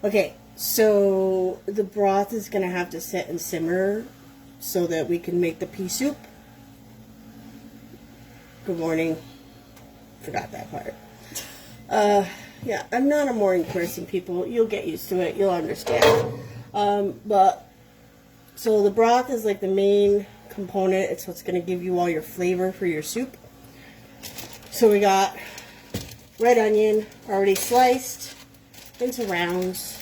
Okay, so the broth is going to have to sit and simmer so that we can make the pea soup. Good morning. Forgot that part. Yeah, I'm not a morning person, people. You'll get used to it. You'll understand. But so the broth is like the main component. It's what's going to give you all your flavor for your soup. So we got red onion already sliced into rounds.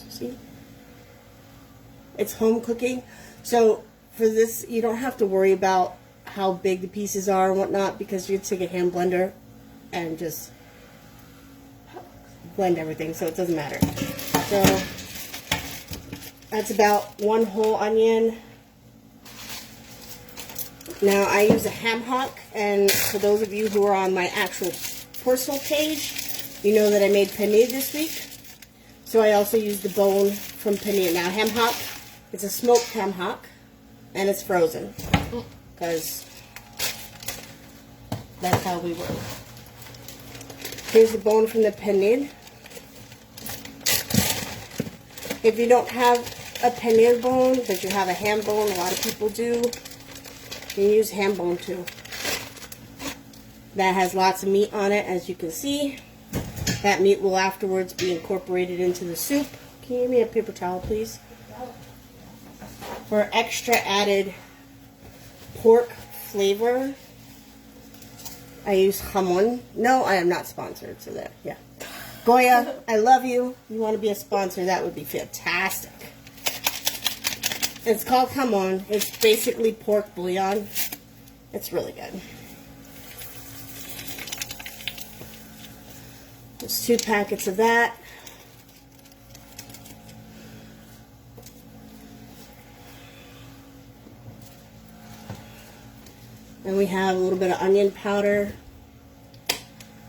See? It's home cooking. So for this, you don't have to worry about how big the pieces are and whatnot, because you take a hand blender and just blend everything, so it doesn't matter. So that's about 1 whole onion. Now I use a ham hock, and for those of you who are on my actual personal page, you know that I made penne this week. So I also use the bone from penne. Now ham hock, it's a smoked ham hock, and it's frozen, because that's how we work. Here's the bone from the penne. If you don't have a penne bone, but you have a ham bone, a lot of people do, you can use ham bone too. That has lots of meat on it, as you can see. That meat will afterwards be incorporated into the soup. Can you give me a paper towel, please? For extra added pork flavor, I use jamon. No, I am not sponsored, so that, yeah. Goya, I love you. You want to be a sponsor, that would be fantastic. It's called jamon. It's basically pork bouillon. It's really good. There's 2 packets of that. And we have a little bit of onion powder.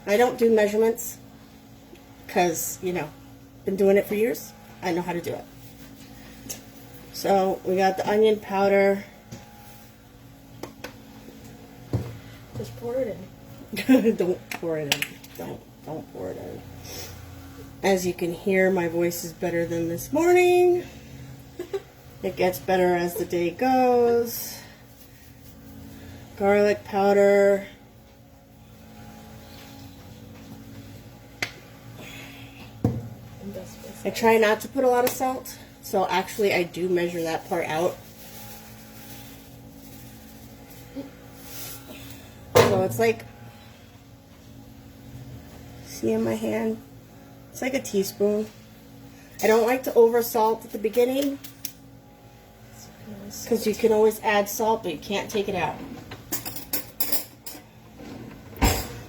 I don't do measurements because, you know, been doing it for years. I know how to do it. So we got the onion powder. Just pour it in. Don't pour it in. Don't pour it in. As you can hear, my voice is better than this morning. It gets better as the day goes. Garlic powder. I try not to put a lot of salt, so actually I do measure that part out. So it's like, see in my hand? It's like a teaspoon. I don't like to over salt at the beginning, because you can always add salt, but you can't take it out.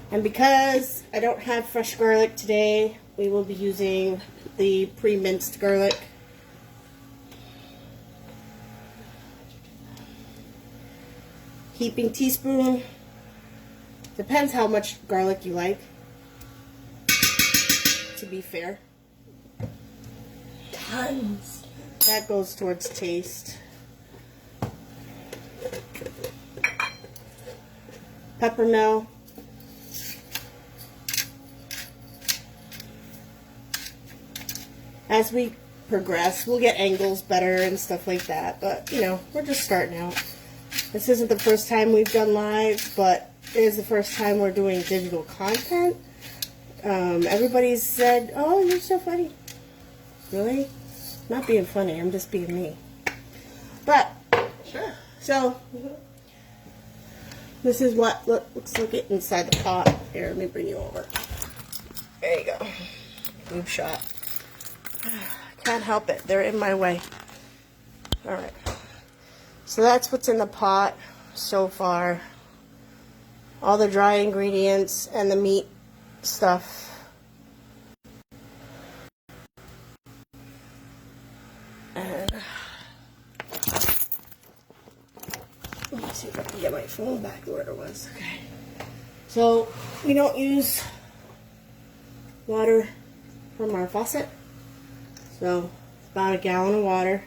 And because I don't have fresh garlic today, we will be using the pre-minced garlic. Heaping teaspoon. Depends how much garlic you like, to be fair. Tons. That goes towards taste. Peppermill. As we progress, we'll get angles better and stuff like that, but, you know, we're just starting out. This isn't the first time we've done live, but it is the first time we're doing digital content. Everybody's said, oh, you're so funny. Really? Not being funny, I'm just being me. But, Sure. so, this is what looks like it inside the pot. Here, let me bring you over. There you go. Boob shot. Can't help it. They're in my way. Alright. So that's what's in the pot so far. All the dry ingredients and the meat stuff. And let me see if I can get my phone back where it was. Okay. So we don't use water from our faucet. So it's about a gallon of water.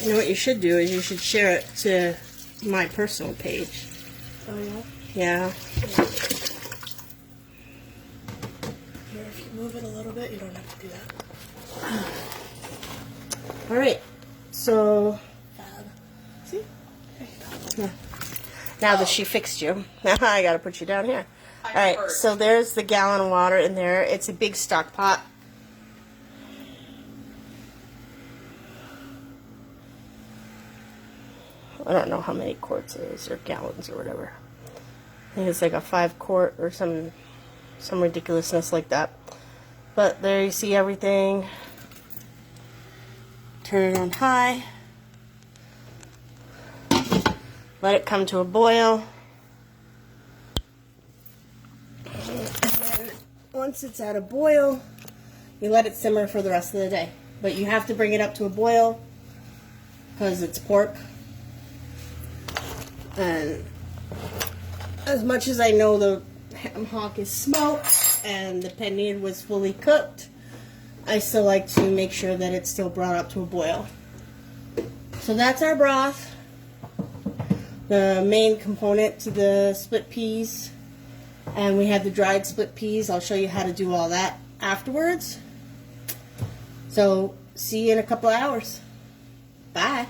You know what you should do is you should share it to my personal page. Oh, yeah? Yeah. Here, if you move it a little bit, you don't have to do that. All right. So Fab. See? There you go. now that she fixed you, now I got to put you down here. I All right. hurt. So there's the gallon of water in there. It's a big stock pot. I don't know how many quarts it is or gallons or whatever. I think it's like a 5 quart or some ridiculousness like that. But there you see everything. Turn it on high. Let it come to a boil. And then once it's at a boil, you let it simmer for the rest of the day. But you have to bring it up to a boil because it's pork. And as much as I know the ham hock is smoked and the penne was fully cooked, I still like to make sure that it's still brought up to a boil. So that's our broth. The main component to the split peas. And we have the dried split peas. I'll show you how to do all that afterwards. So see you in a couple of hours. Bye.